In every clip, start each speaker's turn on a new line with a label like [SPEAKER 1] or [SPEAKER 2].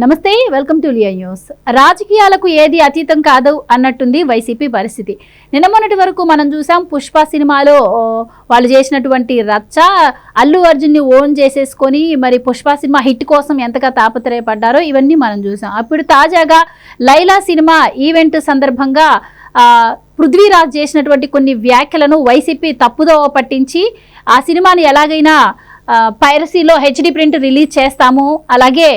[SPEAKER 1] నమస్తే, welcome to Liya news. రాజకీయాలకు ఏది అతీతం కాదు అన్నట్టుంది వైసీపీ పరిస్థితి. నిన్న మొన్నటి వరకు మనం చూసాం పుష్ప సినిమాలో వాళ్ళు చేసినటువంటి రచ్చ, అల్లు అర్జున్ని ఓన్ చేసేసుకొని మరి పుష్ప సినిమా హిట్ కోసం ఎంతగా తాపత్రయపడ్డారో ఇవన్నీ మనం చూసాం. అప్పుడు తాజాగా లైలా సినిమా ఈవెంట్ సందర్భంగా పృథ్వీరాజ్ చేసినటువంటి కొన్ని వ్యాఖ్యలను వైసీపీ తప్పుదోవ పట్టించి ఆ సినిమాని ఎలాగైనా పైరసీలో హెచ్డి ప్రింట్ రిలీజ్ చేస్తాము, అలాగే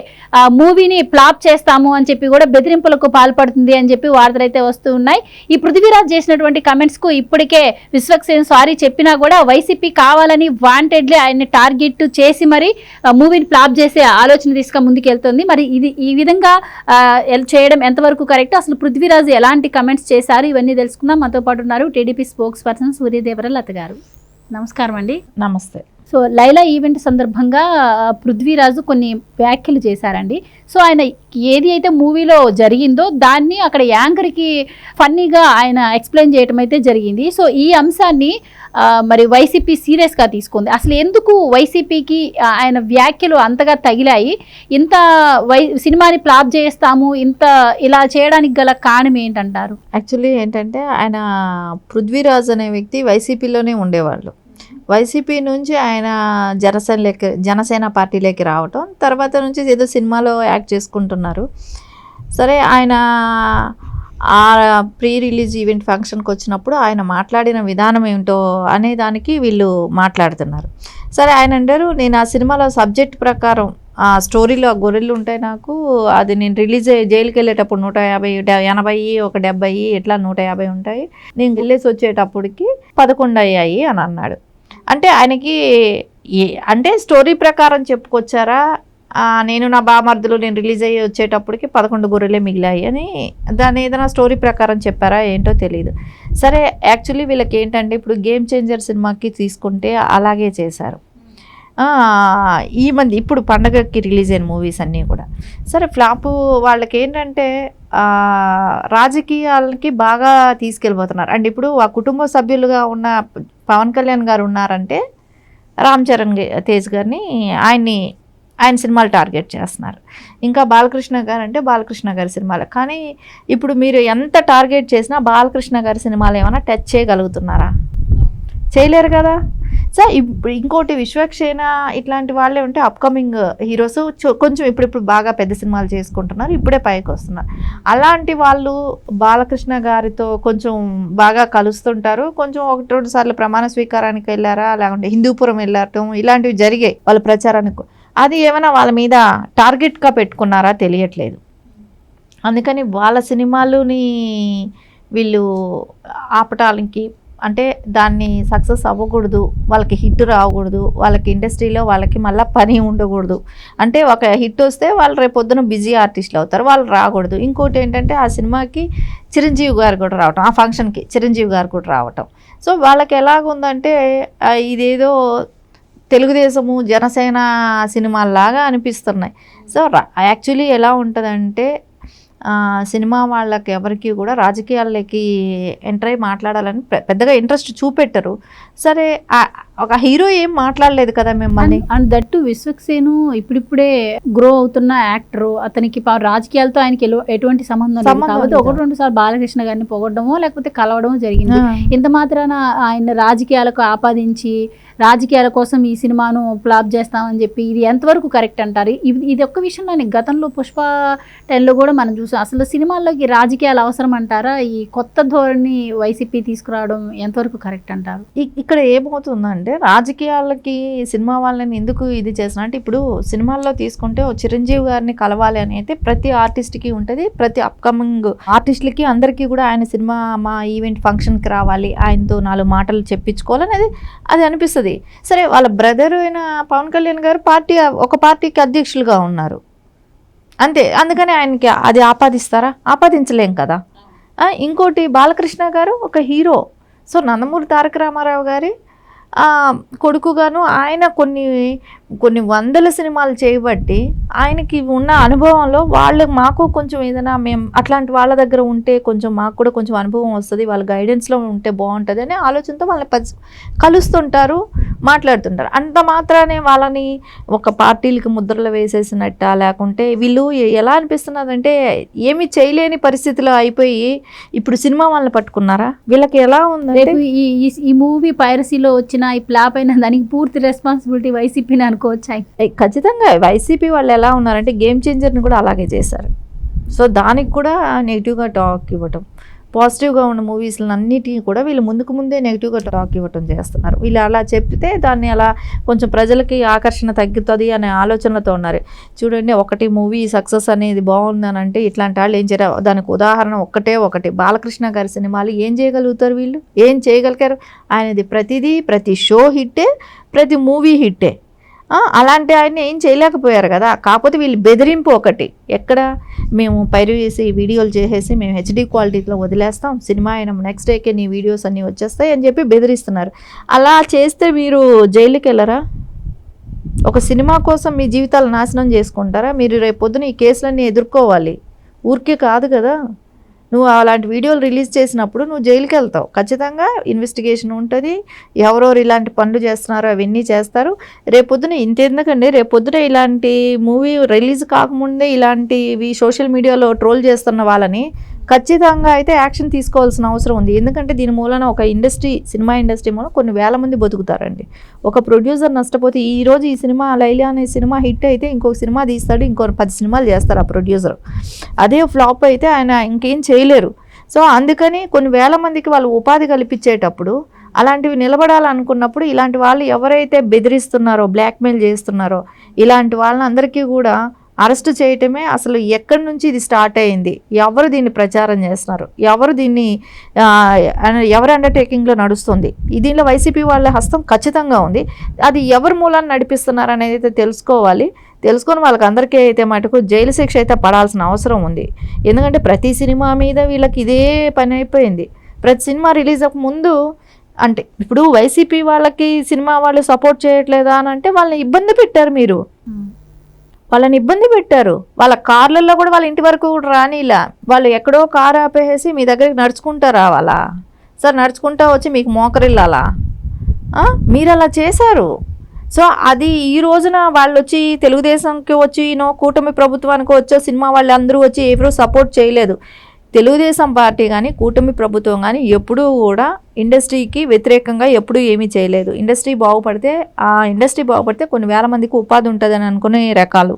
[SPEAKER 1] మూవీని ఫ్లాప్ చేస్తాము అని చెప్పి కూడా బెదిరింపులకు పాల్పడుతుంది అని చెప్పి వార్తలు అయితే వస్తూ ఉన్నాయి. ఈ పృథ్వీరాజ్ చేసినటువంటి కమెంట్స్కు ఇప్పటికే విశ్వక్సేన్ సారీ చెప్పినా కూడా వైసీపీ కావాలని వాంటెడ్లీ ఆయన్ని టార్గెట్ చేసి మరి మూవీని ఫ్లాప్ చేసే ఆలోచన తీసుకు ముందుకెళ్తుంది. మరి ఇది ఈ విధంగా చేయడం ఎంతవరకు కరెక్ట్, అసలు పృథ్వీరాజ్ ఎలాంటి కమెంట్స్ చేశారు, ఇవన్నీ తెలుసుకుందాం. మనతో పాటు ఉన్నారు టీడీపీ స్పోక్స్ పర్సన్ సూర్యదేవరలత గారు. నమస్కారం అండి.
[SPEAKER 2] నమస్తే.
[SPEAKER 1] సో లైలా ఈవెంట్ సందర్భంగా పృథ్వీరాజు కొన్ని వ్యాఖ్యలు చేశారండి. సో ఆయన ఏది అయితే మూవీలో జరిగిందో దాన్ని అక్కడ యాంకర్కి ఫన్నీగా ఆయన ఎక్స్ప్లెయిన్ చేయడం అయితే జరిగింది. సో ఈ అంశాన్ని మరి వైసీపీ సీరియస్గా తీసుకుంది. అసలు ఎందుకు వైసీపీకి ఆయన వ్యాఖ్యలు అంతగా తగిలాయి, ఇంత సినిమాని ఫ్లాప్ చేస్తాము, ఇంత ఇలా చేయడానికి గల కారణం ఏంటంటారు?
[SPEAKER 2] యాక్చువల్లీ ఏంటంటే ఆయన పృథ్వీరాజ్ అనే వ్యక్తి వైసీపీలోనే ఉండేవాళ్ళు. వైసీపీ నుంచి ఆయన జనసేన పార్టీలోకి రావటం, తర్వాత నుంచి ఏదో సినిమాలో యాక్ట్ చేసుకుంటున్నారు. సరే, ఆయన ఆ ప్రీ రిలీజ్ ఈవెంట్ ఫంక్షన్కి వచ్చినప్పుడు ఆయన మాట్లాడిన విధానం ఏమిటో అనే దానికి వీళ్ళు మాట్లాడుతున్నారు. సరే, ఆయన అంటారు, నేను ఆ సినిమాలో సబ్జెక్ట్ ప్రకారం ఆ స్టోరీలో గొర్రెలు ఉంటాయి, నాకు అది నేను రిలీజ్ జైలుకి వెళ్ళేటప్పుడు 150, 80, ఒక 70, ఇట్లా 150 ఉంటాయి, నేను వెళ్ళేసి వచ్చేటప్పటికి 11 అయ్యాయి అని అన్నాడు. అంటే ఆయనకి అంటే స్టోరీ ప్రకారం చెప్పుకొచ్చారా, నేను నా బామర్దులు నేను రిలీజ్ అయ్యి వచ్చేటప్పటికి 11 గొర్రెలే మిగిలాయి అని దాన్ని ఏదైనా స్టోరీ ప్రకారం చెప్పారా ఏంటో తెలియదు. సరే, యాక్చువల్లీ వీళ్ళకి ఏంటంటే ఇప్పుడు గేమ్ చేంజర్ సినిమాకి తీసుకుంటే అలాగే చేశారు. ఇప్పుడు పండగకి రిలీజ్ అయిన మూవీస్ అన్నీ కూడా సరే ఫ్లాప్. వాళ్ళకి ఏంటంటే రాజకీయాలకి బాగా తీసుకెళ్ళిపోతున్నారు. అండ్ ఇప్పుడు ఆ కుటుంబ సభ్యులుగా ఉన్న పవన్ కళ్యాణ్ గారు ఉన్నారంటే రామ్ చరణ్ తేజ్ గారిని ఆయన సినిమాలు టార్గెట్ చేస్తున్నారు. ఇంకా బాలకృష్ణ గారు అంటే బాలకృష్ణ గారి సినిమాలు. కానీ ఇప్పుడు మీరు ఎంత టార్గెట్ చేసినా బాలకృష్ణ గారి సినిమాలు ఏమైనా టచ్ చేయగలుగుతున్నారా? చేయలేరు కదా. సార్, ఇప్పుడు ఇంకోటి విశ్వక్సేన ఇట్లాంటి వాళ్ళే ఉంటే అప్కమింగ్ హీరోస్ కొంచెం ఇప్పుడు బాగా పెద్ద సినిమాలు చేసుకుంటున్నారు, ఇప్పుడే పైకి వస్తున్నారు. అలాంటి వాళ్ళు బాలకృష్ణ గారితో కొంచెం బాగా కలుస్తుంటారు. కొంచెం 1-2 సార్లు ప్రమాణ స్వీకారానికి వెళ్ళారా, లేకుంటే హిందూపురం వెళ్ళటం ఇలాంటివి జరిగాయి వాళ్ళ ప్రచారానికి. అది ఏమైనా వాళ్ళ మీద టార్గెట్గా పెట్టుకున్నారా తెలియట్లేదు. అందుకని వాళ్ళ సినిమాలుని వీళ్ళు ఆపటానికి, అంటే దాన్ని సక్సెస్ అవ్వకూడదు, వాళ్ళకి హిట్ రాకూడదు, వాళ్ళకి ఇండస్ట్రీలో వాళ్ళకి మళ్ళీ పని ఉండకూడదు. అంటే ఒక హిట్ వస్తే వాళ్ళు రేపొద్దున బిజీ ఆర్టిస్టులు అవుతారు, వాళ్ళు రాకూడదు. ఇంకోటి ఏంటంటే ఆ సినిమాకి చిరంజీవి గారు కూడా రావటం, ఆ ఫంక్షన్కి చిరంజీవి గారు కూడా రావటం. సో వాళ్ళకి ఎలాగుందంటే ఇదేదో తెలుగుదేశము జనసేన సినిమాల్లాగా అనిపిస్తున్నాయి. సో యాక్చువల్లీ ఎలా ఉంటుందంటే సినిమా వాళ్ళకి ఎవరికి కూడా రాజకీయాల్లోకి ఎంటర్ అయ్యి మాట్లాడాలని పెద్దగా ఇంట్రెస్ట్ చూపెట్టరు. సరే, ఒక హీరో ఏం మాట్లాడలేదు కదా మిమ్మల్ని.
[SPEAKER 1] అండ్ దట్టు విశ్వక్సేను ఇప్పుడిప్పుడే గ్రో అవుతున్న యాక్టరు, అతనికి రాజకీయాలతో ఆయనకి ఎటువంటి సంబంధం లేదు. కాబట్టి 1-2 సార్లు బాలకృష్ణ గారిని పొగడమో లేకపోతే కలవడమో జరిగింది. ఇంత మాత్రాన ఆయన రాజకీయాలకు ఆపాదించి రాజకీయాల కోసం ఈ సినిమాను ఫ్లాప్ చేస్తామని చెప్పి ఇది ఎంతవరకు కరెక్ట్ అంటారు? ఇది ఒక్క విషయంలో గతంలో పుష్ప 10లో కూడా మనం చూసాం. అసలు సినిమాల్లోకి రాజకీయాలు అవసరం అంటారా? ఈ కొత్త ధోరణి వైసీపీ తీసుకురావడం ఎంతవరకు కరెక్ట్ అంటారు?
[SPEAKER 2] ఇక్కడ ఏమవుతుందంటే రాజకీయాలకి సినిమా వాళ్ళని ఎందుకు ఇది చేస్తున్నా అంటే, ఇప్పుడు సినిమాల్లో తీసుకుంటే చిరంజీవి గారిని కలవాలి అని అయితే ప్రతి ఆర్టిస్ట్కి ఉంటుంది, ప్రతి అప్కమింగ్ ఆర్టిస్టులకి అందరికీ కూడా ఆయన సినిమా మా ఈవెంట్ ఫంక్షన్కి రావాలి, ఆయనతో 4 మాటలు చెప్పించుకోవాలనేది అది అనిపిస్తుంది. సరే, వాళ్ళ బ్రదర్ అయిన పవన్ కళ్యాణ్ గారు ఒక పార్టీకి అధ్యక్షులుగా ఉన్నారు అంతే. అందుకని ఆయనకి అది ఆపాదిస్తారా? ఆపాదించలేం కదా. ఇంకోటి బాలకృష్ణ గారు ఒక హీరో. సో నందమూరి తారక రామారావు గారి కొడుకుగాను ఆయన కొన్ని కొన్ని వందల సినిమాలు చేయబట్టి ఆయనకి ఉన్న అనుభవంలో మాకు కొంచెం ఏదైనా మేము అట్లాంటి వాళ్ళ దగ్గర ఉంటే కొంచెం మాకు కూడా కొంచెం అనుభవం వస్తుంది, వాళ్ళ గైడెన్స్లో ఉంటే బాగుంటుంది అనే ఆలోచనతో వాళ్ళని కలుస్తుంటారు, మాట్లాడుతుంటారు. అంత మాత్రానే వాళ్ళని ఒక పార్టీలకి ముద్రలు వేసేసినట్ట, లేకుంటే వీళ్ళు ఎలా అనిపిస్తున్నదంటే ఏమీ చేయలేని పరిస్థితిలో అయిపోయి ఇప్పుడు సినిమా వాళ్ళని పట్టుకున్నారా, వీళ్ళకి ఎలా ఉంది
[SPEAKER 1] ఈ మూవీ పైరసీలో వచ్చిన ఈ ఫ్లాప్ అయిన దానికి పూర్తి రెస్పాన్సిబిలిటీ వైసీపీని అనుకోవచ్చా?
[SPEAKER 2] ఖచ్చితంగా వైసీపీ వాళ్ళు ఎలా ఉన్నారంటే గేమ్ చేంజర్ని కూడా అలాగే చేశారు. సో దానికి కూడా నెగిటివ్గా టాక్ ఇవ్వటం, పాజిటివ్గా ఉన్న మూవీస్లను అన్నిటికీ కూడా వీళ్ళు ముందే నెగిటివ్గా టాక్ ఇవ్వటం చేస్తున్నారు. వీళ్ళు అలా చెప్తే దాన్ని అలా కొంచెం ప్రజలకి ఆకర్షణ తగ్గుతుంది అనే ఆలోచనలతో ఉన్నారు. చూడండి, ఒకటి మూవీ సక్సెస్ అనేది బాగుందని అంటే ఇట్లాంటి వాళ్ళు ఏం చేయరు. దానికి ఉదాహరణ ఒకటి బాలకృష్ణ గారి సినిమాలు ఏం చేయగలుగుతారు, వీళ్ళు ఏం చేయగలిగారు? ఆయనది ప్రతి షో హిట్టే, ప్రతి మూవీ హిట్టే. అలాంటి ఆయన ఏం చేయలేకపోయారు కదా. కాకపోతే వీళ్ళు బెదిరింపు ఒకటి, ఎక్కడ మేము పైరసీ వీడియోలు చేసేసి మేము హెచ్డి క్వాలిటీలో వదిలేస్తాం, సినిమా అయినా నెక్స్ట్ డేకే నీ వీడియోస్ అన్నీ వచ్చేస్తాయి అని చెప్పి బెదిరిస్తున్నారు. అలా చేస్తే మీరు జైలుకి వెళ్ళరా? ఒక సినిమా కోసం మీ జీవితాలు నాశనం చేసుకుంటారా? మీరు రేపు పొద్దున ఈ కేసులన్నీ ఎదుర్కోవాలి, ఊరికే కాదు కదా. నువ్వు అలాంటి వీడియోలు రిలీజ్ చేసినప్పుడు నువ్వు జైలుకి వెళ్తావు, ఖచ్చితంగా ఇన్వెస్టిగేషన్ ఉంటుంది, ఎవరెవరు ఇలాంటి పనులు చేస్తున్నారో అవన్నీ చేస్తారు. రేపొద్దున ఇంతెందుకండి, రేపొద్దున ఇలాంటి మూవీ రిలీజ్ కాకముందే ఇలాంటివి సోషల్ మీడియాలో ట్రోల్ చేస్తున్న వాళ్ళని ఖచ్చితంగా అయితే యాక్షన్ తీసుకోవాల్సిన అవసరం ఉంది. ఎందుకంటే దీని మూలన ఒక సినిమా ఇండస్ట్రీ మూలన కొన్ని వేల మంది బతుకుతారండి. ఒక ప్రొడ్యూసర్ నష్టపోతే ఈరోజు ఈ సినిమా లైలా అనే సినిమా హిట్ అయితే ఇంకొక సినిమా తీస్తాడు, ఇంకో 10 సినిమాలు చేస్తారు ఆ ప్రొడ్యూసర్. అదే ఫ్లాప్ అయితే ఆయన ఇంకేం చేయలేరు. సో అందుకని కొన్ని వేల మందికి వాళ్ళు ఉపాధి కల్పించేటప్పుడు అలాంటివి నిలబడాలనుకున్నప్పుడు ఇలాంటి వాళ్ళు ఎవరైతే బెదిరిస్తున్నారో, బ్లాక్మెయిల్ చేస్తున్నారో ఇలాంటి వాళ్ళని అందరికీ కూడా అరెస్ట్ చేయటమే అసలు ఎక్కడి నుంచి ఇది స్టార్ట్ అయింది, ఎవరు దీన్ని ప్రచారం చేస్తున్నారు, ఎవరి అండర్టేకింగ్లో నడుస్తుంది, దీనిలో వైసీపీ వాళ్ళ హస్తం ఖచ్చితంగా ఉంది. అది ఎవరి మూలాన్ని నడిపిస్తున్నారు అనేది అయితే తెలుసుకొని వాళ్ళకి అందరికీ అయితే మటుకు జైలు శిక్ష అయితే పడాల్సిన అవసరం ఉంది. ఎందుకంటే ప్రతి సినిమా మీద వీళ్ళకి ఇదే పని అయిపోయింది. ప్రతి సినిమా రిలీజ్ అవ్వక ముందు అంటే ఇప్పుడు వైసీపీ వాళ్ళకి సినిమా వాళ్ళు సపోర్ట్ చేయట్లేదా అని అంటే వాళ్ళని ఇబ్బంది పెట్టారు, వాళ్ళ కార్లలో కూడా వాళ్ళ ఇంటి వరకు కూడా రానిలా, వాళ్ళు ఎక్కడో కారు ఆపేసి మీ దగ్గరికి నడుచుకుంటా రావాలా, సార్ నడుచుకుంటా వచ్చి మీకు మోకరిల్లాలా, మీరు అలా చేశారు. సో అది ఈ రోజున వాళ్ళు వచ్చి తెలుగుదేశంకి వచ్చి కూటమి ప్రభుత్వానికి వచ్చే సినిమా వాళ్ళు అందరూ వచ్చి ఎవరూ సపోర్ట్ చేయలేదు. తెలుగుదేశం పార్టీ కానీ కూటమి ప్రభుత్వం కానీ ఎప్పుడూ కూడా ఇండస్ట్రీకి వ్యతిరేకంగా ఎప్పుడూ ఏమీ చేయలేదు. ఇండస్ట్రీ బాగుపడితే కొన్ని వేల మందికి ఉపాధి ఉంటుందని అనుకునే రకాలు.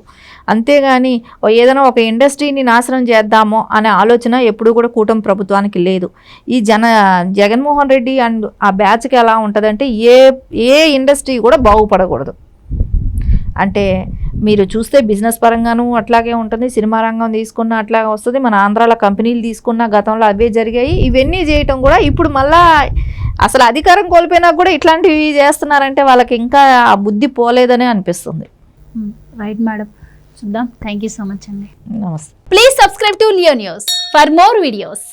[SPEAKER 2] అంతేగాని ఏదైనా ఒక ఇండస్ట్రీని నాశనం చేద్దామో అనే ఆలోచన ఎప్పుడూ కూడా కూటమి ప్రభుత్వానికి లేదు. ఈ జగన్మోహన్ రెడ్డి అండ్ ఆ బ్యాచ్కి ఎలా ఉంటుందంటే ఏ ఇండస్ట్రీ కూడా బాగుపడకూడదు. అంటే మీరు చూస్తే బిజినెస్ పరంగాను అట్లాగే ఉంటుంది, సినిమా రంగం తీసుకున్న అట్లాగే వస్తుంది, మన ఆంధ్రాలో కంపెనీలు తీసుకున్న గతంలో అవే జరిగాయి. ఇవన్నీ చేయటం కూడా ఇప్పుడు మళ్ళా అసలు అధికారం కోల్పోయినా కూడా ఇట్లాంటివి చేస్తున్నారంటే వాళ్ళకి ఇంకా ఆ బుద్ధి పోలేదనే అనిపిస్తుంది.
[SPEAKER 1] రైట్ మేడం, చూద్దాం. థ్యాంక్ యూ సో మచ్ అండి.
[SPEAKER 2] నమస్తే.
[SPEAKER 1] Please subscribe to Leo news for more videos.